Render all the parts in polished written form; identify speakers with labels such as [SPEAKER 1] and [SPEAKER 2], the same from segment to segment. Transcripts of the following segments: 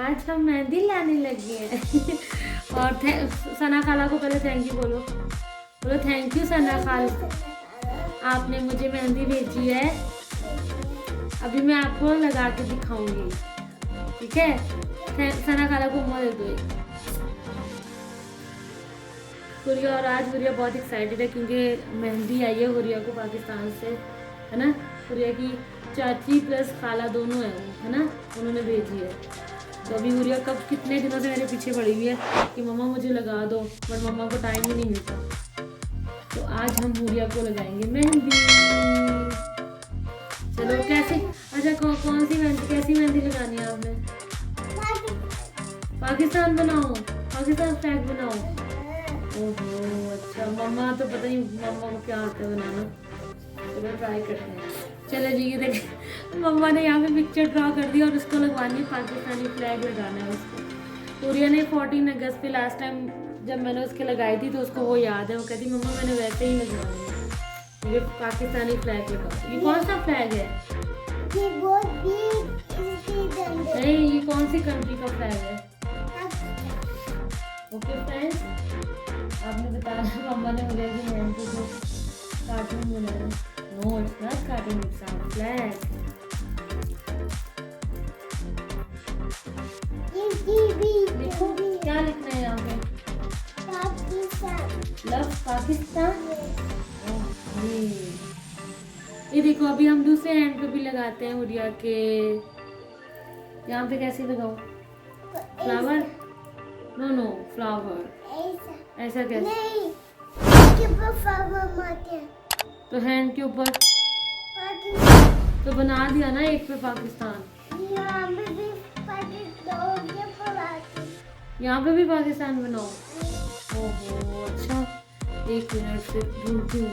[SPEAKER 1] आज हम मेहंदी लाने लगे हैं। और सना खाला को पहले थैंक यू बोलो, बोलो थैंक यू सना खाल, आपने मुझे मेहंदी भेजी है। अभी मैं आपको लगा के दिखाऊंगी, ठीक है। सना खाला को मुँह दे दो एक। हुरिया और आज हुरिया बहुत एक्साइटेड है क्योंकि मेहंदी आई है हुरिया को पाकिस्तान से, है ना। हुरिया की चाची प्लस खाला दोनों है वो, है ना, उन्होंने भेजी है। तो अभी हुरिया कब कितने दिनों से मेरे पीछे पड़ी हुई है कि मम्मा मुझे लगा दो, बट मम्मा को टाइम ही नहीं मिलता। तो आज हम हुरिया को लगाएंगे मेहंदी। चलो कैसे, अच्छा कौन सी मेहंदी, कैसी मेहंदी लगानी है आपने? पाकिस्तान बनाओ, पाकिस्तान फ्लैग बनाओ। ओहो अच्छा, मम्मा तो पता नहीं मम्मा को क्या आता है बनाना। चलो ट्राई करते हैं। चलो जी ये देखिए मम्मा ने यहाँ पे पिक्चर ड्रॉ कर दी और उसको लगवानी है, पाकिस्तानी फ्लैग लगाना है उसको। सूर्या ने 14 अगस्त पे लास्ट टाइम जब मैंने उसके लगाई थी तो उसको वो याद है, वो कहती मम्मा मैंने वैसे ही लगवानी है, ये पाकिस्तानी फ्लैग लगाओ। ये कौन सा फ्लैग है? नहीं, ये कौन सी कंट्री का फ्लैग है? ओके फ्रेंड्स, आपने बताया मम्मा ने मुझे जो कार्टून बनाया। No it's not cartoon, it's our flag. देखो क्या लिखना है यहाँ पे, लव पाकिस्तान। ये देखो अभी हम दूसरे हैंड पे भी लगाते हैं हुरिया के। यहाँ पे कैसे लगाऊं? फ्लावर? नो नो फ्लावर ऐसा कैसे? तो हैंड के ऊपर तो बना दिया ना एक पे पाकिस्तान। यहाँ पे भी पाकिस्तान बनाओ। ओहो अच्छा, एक मिनट से ढूंढती हूँ।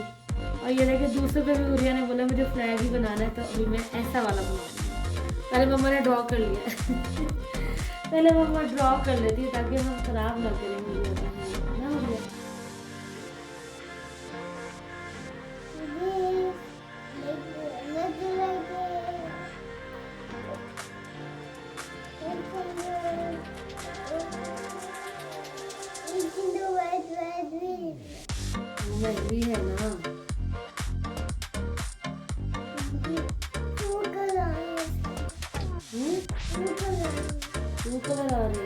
[SPEAKER 1] और ये देखिए दूसरे पे भी हुरिया ने बोला मुझे फ्लैग ही बनाना है, तो अभी मैं ऐसा वाला बनाऊंगी। पहले मम्मा ने ड्रॉ कर लिया पहले मम्मा ड्रॉ कर लेती है ताकि हम खराब ना करें हुरिया का, ना हुरिया। भी है ना, ब्लू कलर आ रही है।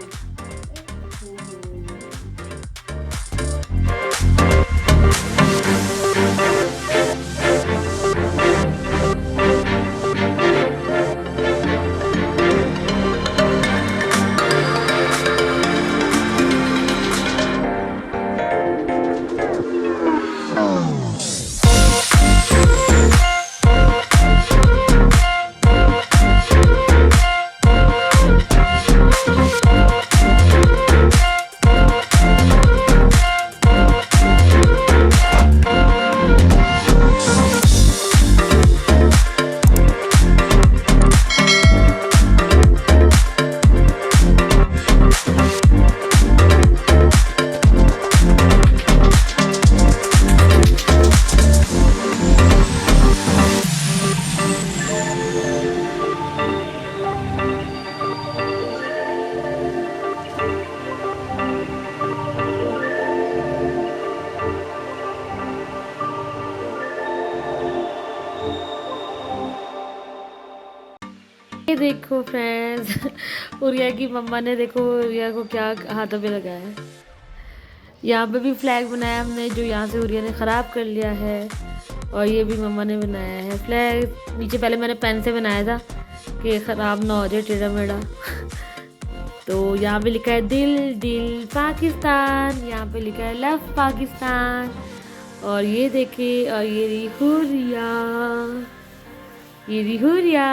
[SPEAKER 1] ये देखो फ्रेंड्स उरिया की मम्मा ने, देखो उरिया को क्या हाथों पे लगाया है। यहाँ पे भी फ्लैग बनाया हमने, जो यहाँ से उरिया ने ख़राब कर लिया है। और ये भी मम्मा ने बनाया है फ्लैग। नीचे पहले मैंने पेन से बनाया था कि ख़राब ना हो जाए टेढ़ा मेढ़ा तो यहाँ पे लिखा है दिल दिल पाकिस्तान, यहाँ पे लिखा है लव पाकिस्तान। और ये देखिए, और ये रही हुरिया, ये रही हुरिया।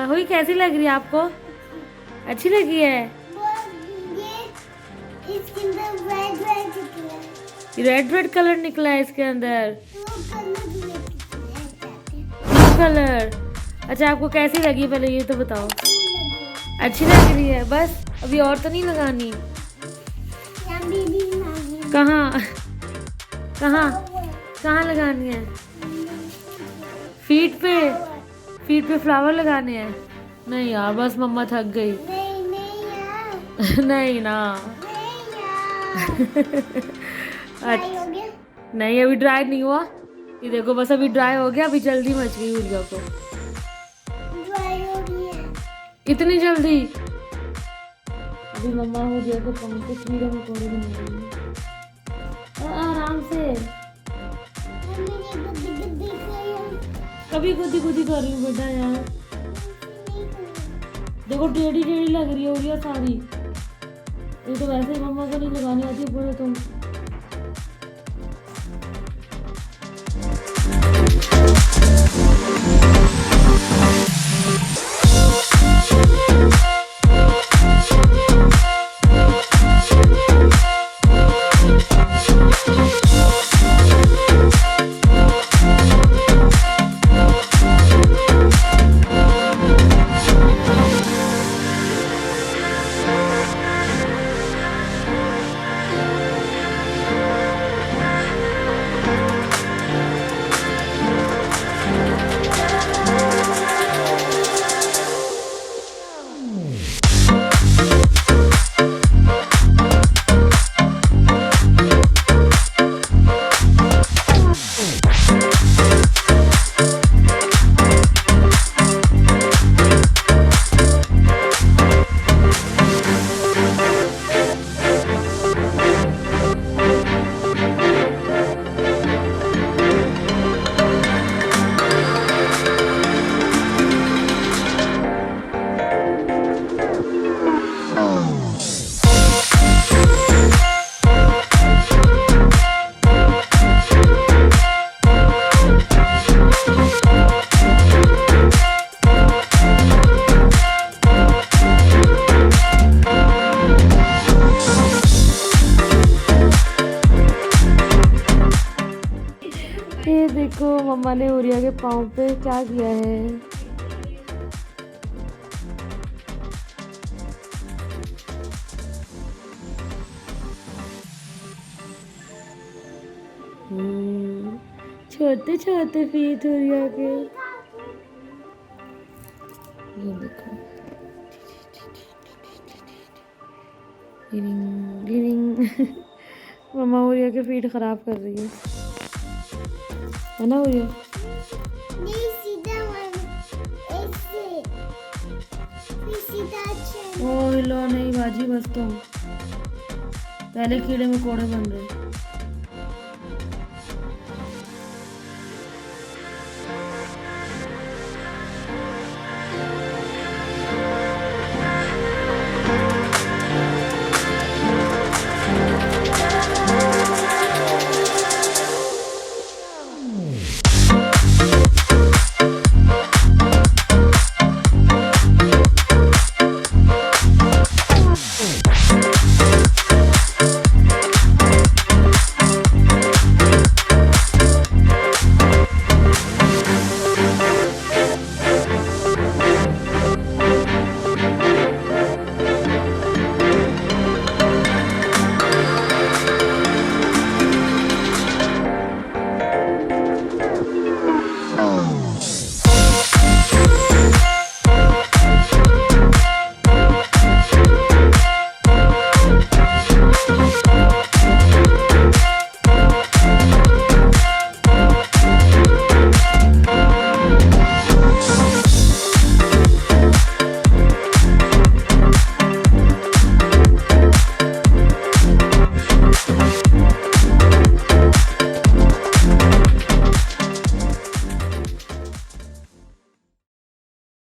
[SPEAKER 1] हुई कैसी लग रही है आपको? अच्छी लगी है? रेड रेड कलर निकला है इसके अंदर, ब्लू कलर। अच्छा आपको कैसी लगी पहले ये तो बताओ। अच्छी लग रही है, बस अभी और तो नहीं लगानी? कहाँ कहाँ कहाँ लगानी है? फीट पे फ्लावर लगाने हैं? नहीं यार बस मम्मा थक गई। नहीं ना।
[SPEAKER 2] ड्राई हो गया।
[SPEAKER 1] नहीं अभी ड्राई नहीं हुआ। ये देखो बस अभी ड्राई हो गया, अभी जल्दी मच गई ऊर्जा को।
[SPEAKER 2] ड्राई हो रही है।
[SPEAKER 1] इतनी जल्दी? अभी मम्मा ऊर्जा को पंख के कीड़े मकोड़े बना रही है। आराम से।
[SPEAKER 2] मम्मी ने गुद्दी गुद्दी किया।
[SPEAKER 1] कभी गुदी गुदी कर रही हूँ बेटा यार। देखो टेढ़ी टेढ़ी लग रही है ऊर्जा सारी। ये तो वैसे ही मम्मा को नहीं लगानी आती पूरे तुम। ये देखो मम्मा ने ऊरिया के पाँव पे क्या किया है। छोटे छोटे फीट ऊरिया के। ये देखो गिरिंग गिरिंग। मम्मा ऊरिया के फीट खराब कर रही है ना ऊरिया?
[SPEAKER 2] नहीं सीधा ऐसे। फिर सीधा अच्छा।
[SPEAKER 1] ओ हिलो नहीं बाजी बस तुम। पहले कीड़े मकोड़े बन रहे।